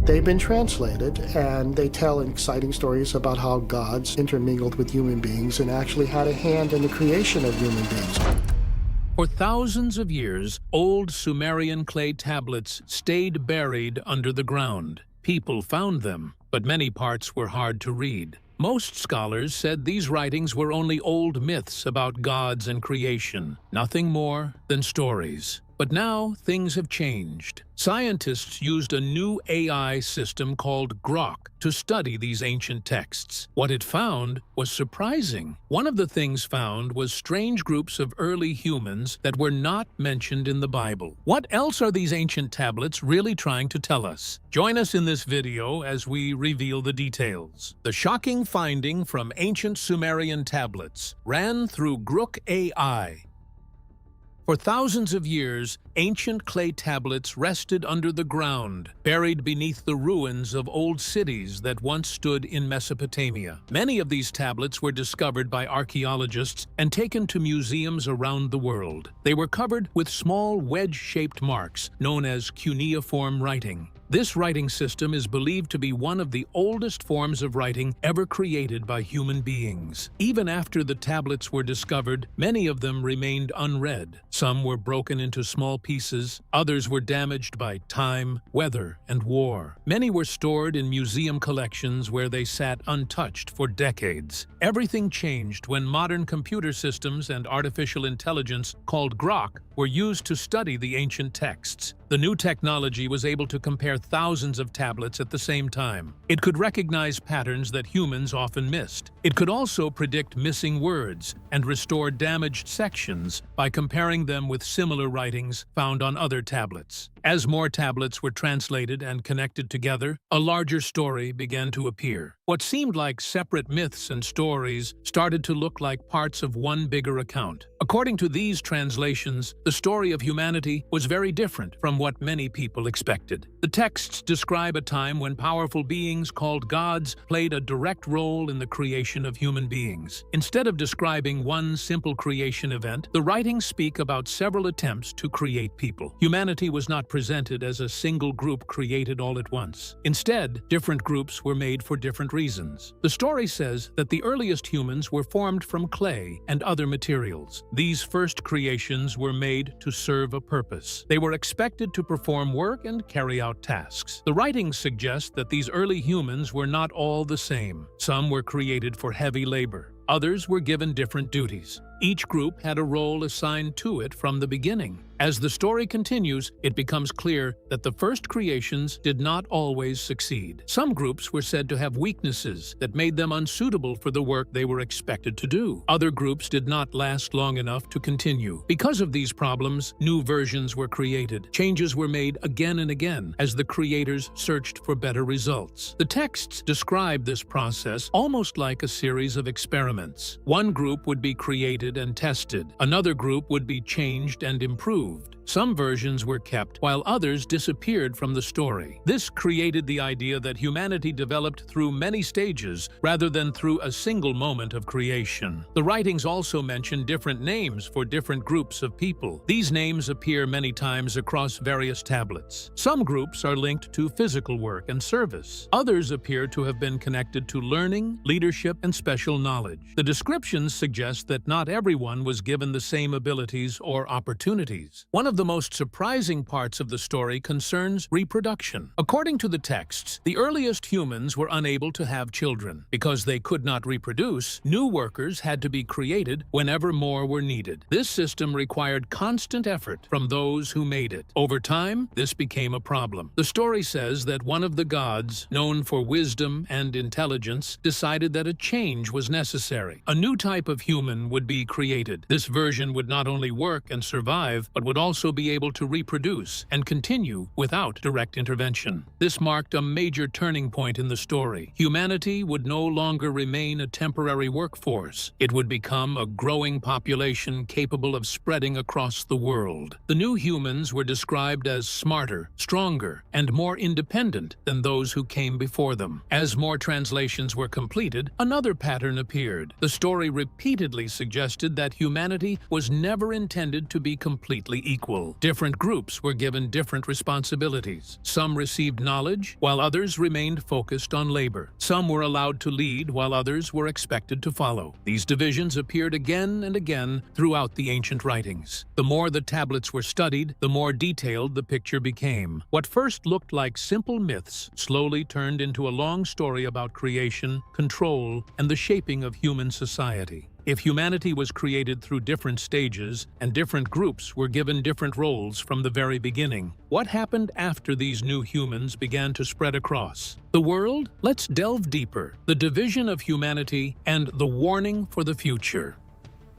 They've been translated, and they tell exciting stories about how gods intermingled with human beings and actually had a hand in the creation of human beings. For thousands of years, old Sumerian clay tablets stayed buried under the ground. People found them, but many parts were hard to read. Most scholars said these writings were only old myths about gods and creation, nothing more than stories. But now things have changed. Scientists used a new AI system called Grok to study these ancient texts. What it found was surprising. One of the things found was strange groups of early humans that were not mentioned in the Bible. What else are these ancient tablets really trying to tell us? Join us in this video as we reveal the details. The shocking finding from ancient Sumerian tablets ran through Grok AI. For thousands of years, ancient clay tablets rested under the ground, buried beneath the ruins of old cities that once stood in Mesopotamia. Many of these tablets were discovered by archaeologists and taken to museums around the world. They were covered with small wedge-shaped marks known as cuneiform writing. This writing system is believed to be one of the oldest forms of writing ever created by human beings. Even after the tablets were discovered, many of them remained unread. Some were broken into small pieces, others were damaged by time, weather, and war. Many were stored in museum collections where they sat untouched for decades. Everything changed when modern computer systems and artificial intelligence called Grok were used to study the ancient texts. The new technology was able to compare thousands of tablets at the same time. It could recognize patterns that humans often missed. It could also predict missing words and restore damaged sections by comparing them with similar writings found on other tablets. As more tablets were translated and connected together, a larger story began to appear. What seemed like separate myths and stories started to look like parts of one bigger account. According to these translations, the story of humanity was very different from what many people expected. The texts describe a time when powerful beings called gods played a direct role in the creation of human beings. Instead of describing one simple creation event, the writings speak about several attempts to create people. Humanity was not presented as a single group created all at once. Instead, different groups were made for different reasons. The story says that the earliest humans were formed from clay and other materials. These first creations were made to serve a purpose. They were expected to perform work and carry out tasks. The writings suggest that these early humans were not all the same. Some were created for heavy labor. Others were given different duties. Each group had a role assigned to it from the beginning. As the story continues, it becomes clear that the first creations did not always succeed. Some groups were said to have weaknesses that made them unsuitable for the work they were expected to do. Other groups did not last long enough to continue. Because of these problems, new versions were created. Changes were made again and again as the creators searched for better results. The texts describe this process almost like a series of experiments. One group would be created and tested. Another group would be changed and improved. Some versions were kept, while others disappeared from the story. This created the idea that humanity developed through many stages rather than through a single moment of creation. The writings also mention different names for different groups of people. These names appear many times across various tablets. Some groups are linked to physical work and service. Others appear to have been connected to learning, leadership, and special knowledge. The descriptions suggest that not everyone was given the same abilities or opportunities. One of the most surprising parts of the story concerns reproduction. According to the texts, the earliest humans were unable to have children. Because they could not reproduce, new workers had to be created whenever more were needed. This system required constant effort from those who made it. Over time, this became a problem. The story says that one of the gods, known for wisdom and intelligence, decided that a change was necessary. A new type of human would be created. This version would not only work and survive, but would also be able to reproduce and continue without direct intervention. This marked a major turning point in the story. Humanity would no longer remain a temporary workforce. It would become a growing population capable of spreading across the world. The new humans were described as smarter, stronger, and more independent than those who came before them. As more translations were completed, another pattern appeared. The story repeatedly suggested that humanity was never intended to be completely equal. equal. Different groups were given different responsibilities. Some received knowledge, while others remained focused on labor. Some were allowed to lead, while others were expected to follow. These divisions appeared again and again throughout the ancient writings. The more the tablets were studied, the more detailed the picture became. What first looked like simple myths slowly turned into a long story about creation, control, and the shaping of human society. If humanity was created through different stages and different groups were given different roles from the very beginning, what happened after these new humans began to spread across the world? Let's delve deeper. The division of humanity and the warning for the future.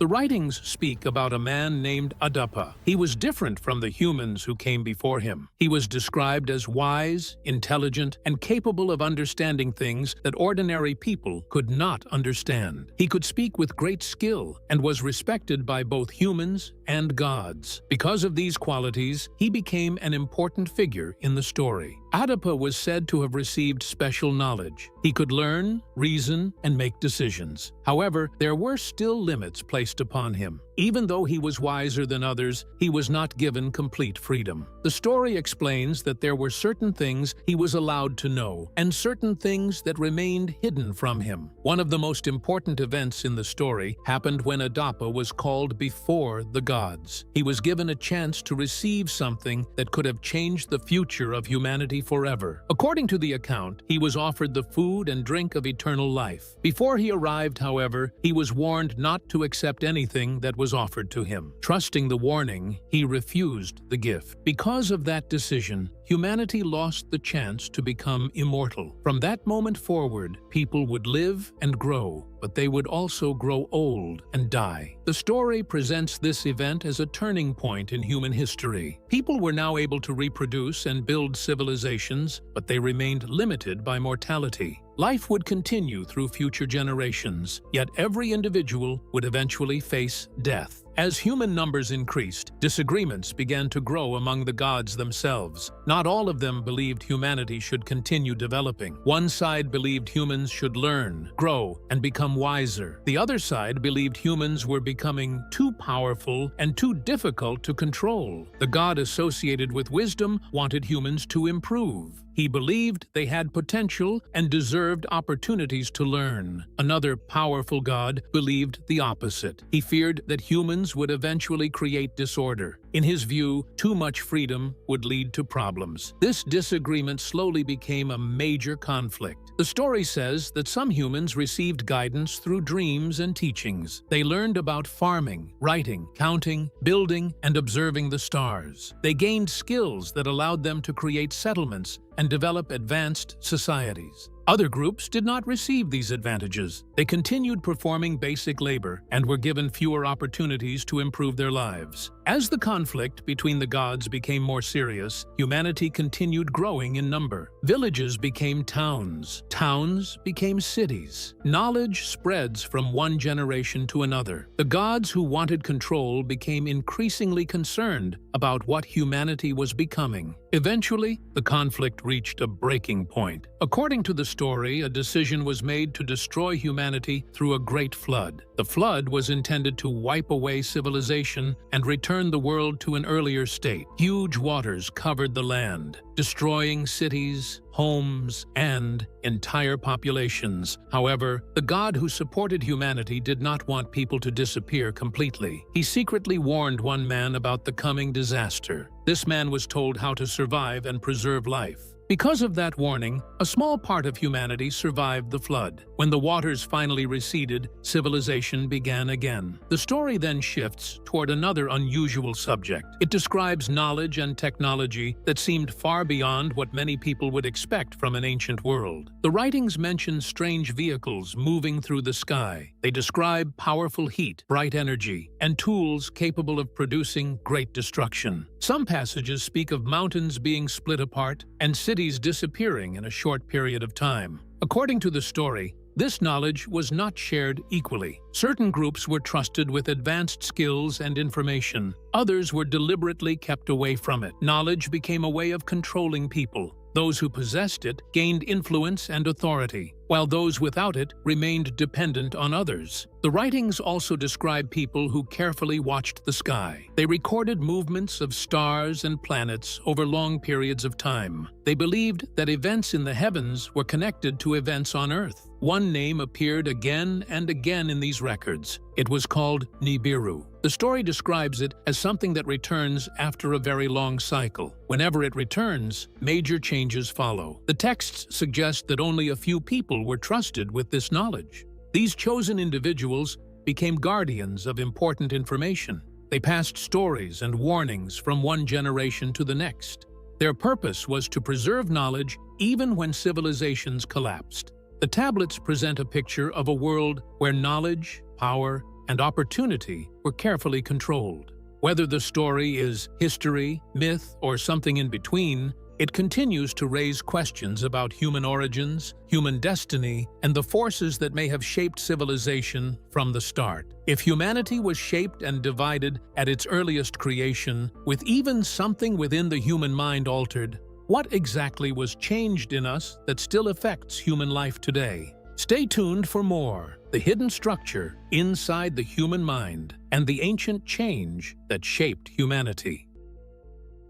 The writings speak about a man named Adapa. He was different from the humans who came before him. He was described as wise, intelligent, and capable of understanding things that ordinary people could not understand. He could speak with great skill and was respected by both humans and gods. Because of these qualities, he became an important figure in the story. Adapa was said to have received special knowledge. He could learn, reason, and make decisions. However, there were still limits placed upon him. Even though he was wiser than others, he was not given complete freedom. The story explains that there were certain things he was allowed to know, and certain things that remained hidden from him. One of the most important events in the story happened when Adapa was called before the gods. He was given a chance to receive something that could have changed the future of humanity forever. According to the account, he was offered the food and drink of eternal life. Before he arrived, however, he was warned not to accept anything that was offered to him. Trusting the warning, he refused the gift. Because of that decision, humanity lost the chance to become immortal. From that moment forward, people would live and grow, but they would also grow old and die. The story presents this event as a turning point in human history. People were now able to reproduce and build civilizations, but they remained limited by mortality. Life would continue through future generations, yet every individual would eventually face death. As human numbers increased, disagreements began to grow among the gods themselves. Not all of them believed humanity should continue developing. One side believed humans should learn, grow, and become wiser. The other side believed humans were becoming too powerful and too difficult to control. The god associated with wisdom wanted humans to improve. He believed they had potential and deserved opportunities to learn. Another powerful god believed the opposite. He feared that humans would eventually create disorder. In his view, too much freedom would lead to problems. This disagreement slowly became a major conflict. The story says that some humans received guidance through dreams and teachings. They learned about farming, writing, counting, building, and observing the stars. They gained skills that allowed them to create settlements and develop advanced societies. Other groups did not receive these advantages. They continued performing basic labor and were given fewer opportunities to improve their lives. As the conflict between the gods became more serious, humanity continued growing in number. Villages became towns. Towns became cities. Knowledge spreads from one generation to another. The gods who wanted control became increasingly concerned about what humanity was becoming. Eventually, the conflict reached a breaking point. According to the story, a decision was made to destroy humanity through a great flood. The flood was intended to wipe away civilization and return the world to an earlier state. Huge waters covered the land, destroying cities, homes, and entire populations. However, the god who supported humanity did not want people to disappear completely. He secretly warned one man about the coming disaster. This man was told how to survive and preserve life. Because of that warning, a small part of humanity survived the flood. When the waters finally receded, civilization began again. The story then shifts toward another unusual subject. It describes knowledge and technology that seemed far beyond what many people would expect from an ancient world. The writings mention strange vehicles moving through the sky. They describe powerful heat, bright energy, and tools capable of producing great destruction. Some passages speak of mountains being split apart and cities disappearing in a short period of time. According to the story, this knowledge was not shared equally. Certain groups were trusted with advanced skills and information. Others were deliberately kept away from it. Knowledge became a way of controlling people. Those who possessed it gained influence and authority, while those without it remained dependent on others. The writings also describe people who carefully watched the sky. They recorded movements of stars and planets over long periods of time. They believed that events in the heavens were connected to events on Earth. One name appeared again and again in these records. It was called Nibiru. The story describes it as something that returns after a very long cycle. Whenever it returns, major changes follow. The texts suggest that only a few people were trusted with this knowledge. These chosen individuals became guardians of important information. They passed stories and warnings from one generation to the next. Their purpose was to preserve knowledge even when civilizations collapsed. The tablets present a picture of a world where knowledge, power, and opportunity were carefully controlled. Whether the story is history, myth, or something in between, it continues to raise questions about human origins, human destiny, and the forces that may have shaped civilization from the start. If humanity was shaped and divided at its earliest creation, with even something within the human mind altered, what exactly was changed in us that still affects human life today? Stay tuned for more: the hidden structure inside the human mind and the ancient change that shaped humanity.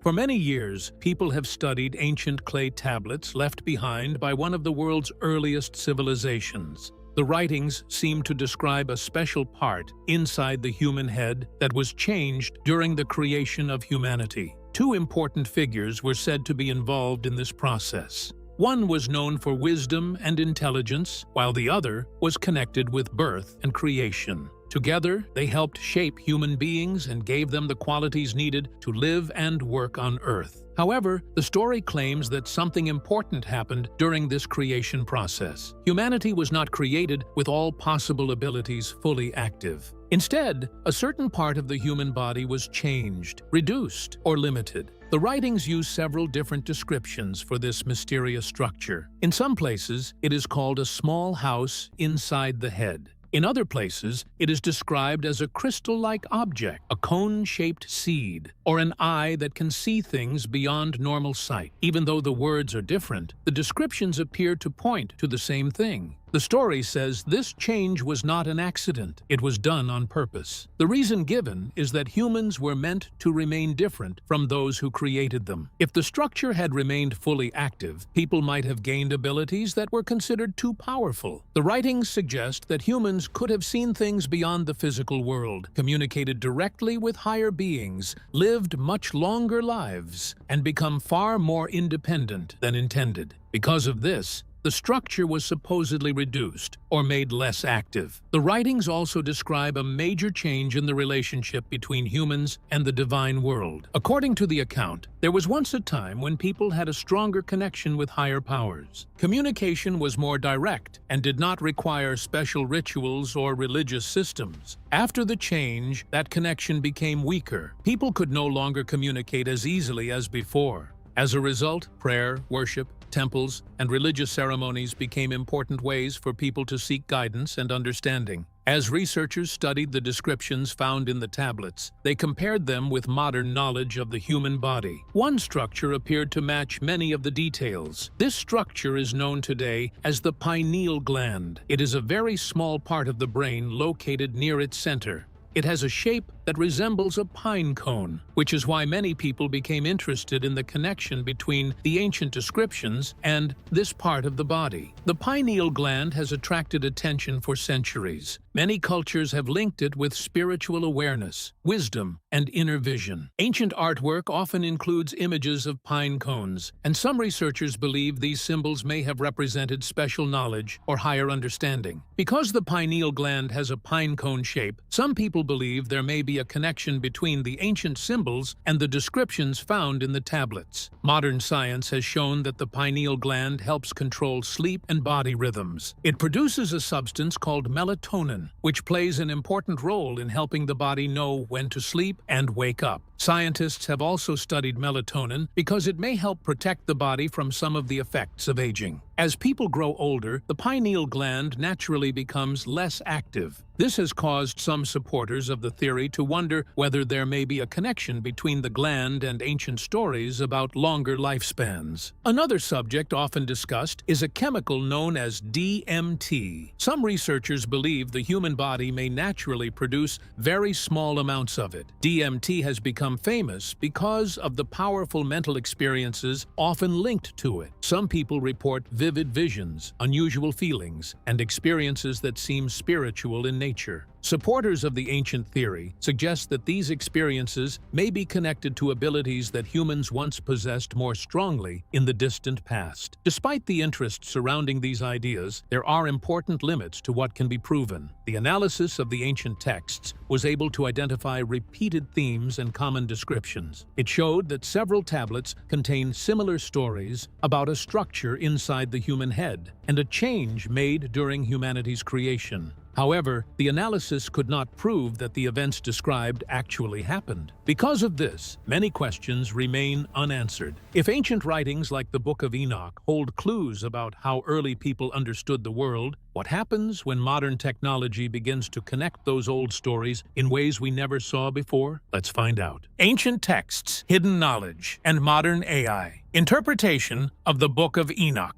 For many years, people have studied ancient clay tablets left behind by one of the world's earliest civilizations. The writings seem to describe a special part inside the human head that was changed during the creation of humanity. Two important figures were said to be involved in this process. One was known for wisdom and intelligence, while the other was connected with birth and creation. Together, they helped shape human beings and gave them the qualities needed to live and work on Earth. However, the story claims that something important happened during this creation process. Humanity was not created with all possible abilities fully active. Instead, a certain part of the human body was changed, reduced, or limited. The writings use several different descriptions for this mysterious structure. In some places, it is called a small house inside the head. In other places, it is described as a crystal-like object, a cone-shaped seed, or an eye that can see things beyond normal sight. Even though the words are different, the descriptions appear to point to the same thing. The story says this change was not an accident. It was done on purpose. The reason given is that humans were meant to remain different from those who created them. If the structure had remained fully active, people might have gained abilities that were considered too powerful. The writings suggest that humans could have seen things beyond the physical world, communicated directly with higher beings, lived much longer lives, and become far more independent than intended. Because of this, the structure was supposedly reduced or made less active. The writings also describe a major change in the relationship between humans and the divine world. According to the account, there was once a time when people had a stronger connection with higher powers. Communication was more direct and did not require special rituals or religious systems. After the change, that connection became weaker. People could no longer communicate as easily as before. As a result, prayer, worship, temples, and religious ceremonies became important ways for people to seek guidance and understanding. As researchers studied the descriptions found in the tablets, they compared them with modern knowledge of the human body. One structure appeared to match many of the details. This structure is known today as the pineal gland. It is a very small part of the brain located near its center. It has a shape that resembles a pine cone, which is why many people became interested in the connection between the ancient descriptions and this part of the body. The pineal gland has attracted attention for centuries. Many cultures have linked it with spiritual awareness, wisdom, and inner vision. Ancient artwork often includes images of pine cones, and some researchers believe these symbols may have represented special knowledge or higher understanding. Because the pineal gland has a pine cone shape, some people believe there may be a connection between the ancient symbols and the descriptions found in the tablets. Modern science has shown that the pineal gland helps control sleep and body rhythms. It produces a substance called melatonin, which plays an important role in helping the body know when to sleep and wake up. Scientists have also studied melatonin because it may help protect the body from some of the effects of aging. As people grow older, the pineal gland naturally becomes less active. This has caused some supporters of the theory to wonder whether there may be a connection between the gland and ancient stories about longer lifespans. Another subject often discussed is a chemical known as DMT. Some researchers believe the human body may naturally produce very small amounts of it. DMT has become famous because of the powerful mental experiences often linked to it. Some people report vivid visions, unusual feelings, and experiences that seem spiritual in nature. Supporters of the ancient theory suggest that these experiences may be connected to abilities that humans once possessed more strongly in the distant past. Despite the interest surrounding these ideas, there are important limits to what can be proven. The analysis of the ancient texts was able to identify repeated themes and common descriptions. It showed that several tablets contain similar stories about a structure inside the human head and a change made during humanity's creation. However, the analysis could not prove that the events described actually happened. Because of this, many questions remain unanswered. If ancient writings like the Book of Enoch hold clues about how early people understood the world, what happens when modern technology begins to connect those old stories in ways we never saw before? Let's find out. Ancient texts, hidden knowledge, and modern AI. Interpretation of the Book of Enoch.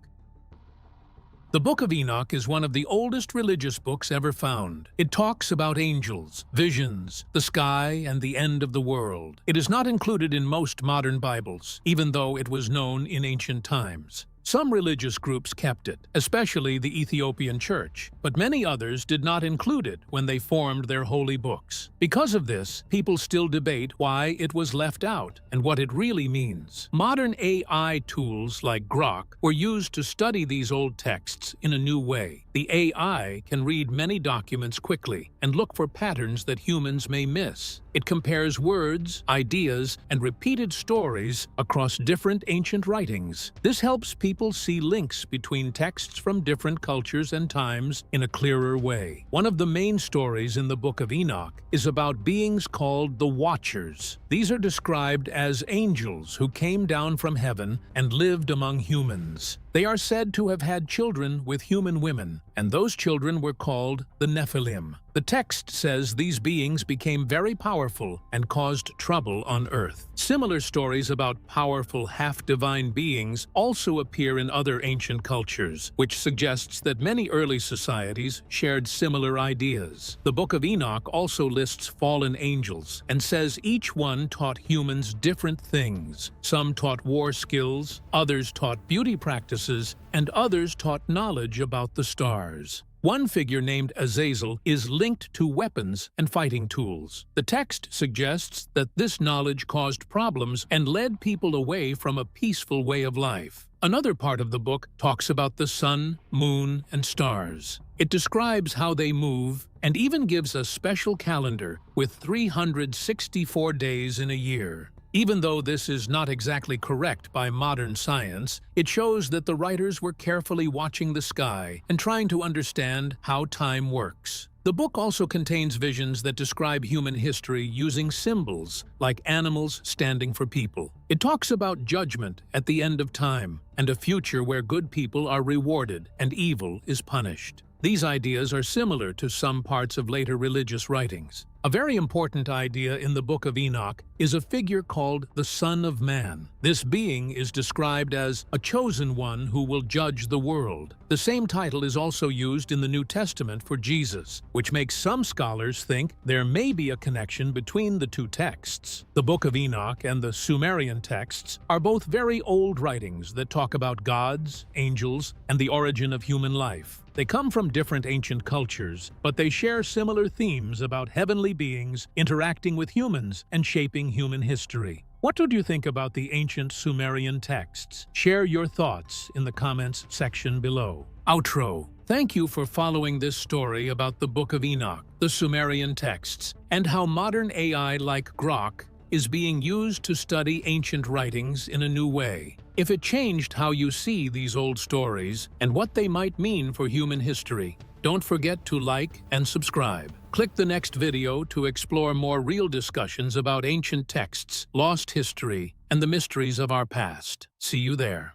The Book of Enoch is one of the oldest religious books ever found. It talks about angels, visions, the sky, and the end of the world. It is not included in most modern Bibles, even though it was known in ancient times. Some religious groups kept it, especially the Ethiopian Church, but many others did not include it when they formed their holy books. Because of this, people still debate why it was left out and what it really means. Modern AI tools like Grok were used to study these old texts in a new way. The AI can read many documents quickly and look for patterns that humans may miss. It compares words, ideas, and repeated stories across different ancient writings. This helps people see links between texts from different cultures and times in a clearer way. One of the main stories in the Book of Enoch is about beings called the Watchers. These are described as angels who came down from heaven and lived among humans. They are said to have had children with human women, and those children were called the Nephilim. The text says these beings became very powerful and caused trouble on earth. Similar stories about powerful half-divine beings also appear in other ancient cultures, which suggests that many early societies shared similar ideas. The Book of Enoch also lists fallen angels and says each one taught humans different things. Some taught war skills, others taught beauty practices, and others taught knowledge about the stars. One figure named Azazel is linked to weapons and fighting tools. The text suggests that this knowledge caused problems and led people away from a peaceful way of life. Another part of the book talks about the sun, moon, and stars. It describes how they move and even gives a special calendar with 364 days in a year. Even though this is not exactly correct by modern science, it shows that the writers were carefully watching the sky and trying to understand how time works. The book also contains visions that describe human history using symbols, like animals standing for people. It talks about judgment at the end of time and a future where good people are rewarded and evil is punished. These ideas are similar to some parts of later religious writings. A very important idea in the Book of Enoch is a figure called the Son of Man. This being is described as a chosen one who will judge the world. The same title is also used in the New Testament for Jesus, which makes some scholars think there may be a connection between the two texts. The Book of Enoch and the Sumerian texts are both very old writings that talk about gods, angels, and the origin of human life. They come from different ancient cultures, but they share similar themes about heavenly beings interacting with humans and shaping human history. What did you think about the ancient Sumerian texts? Share your thoughts in the comments section below. Outro. Thank you for following this story about the Book of Enoch, the Sumerian texts, and how modern AI like Grok is being used to study ancient writings in a new way. If it changed how you see these old stories and what they might mean for human history, Don't forget to like and subscribe. Click the next video to explore more real discussions about ancient texts, lost history, and the mysteries of our past. See you there.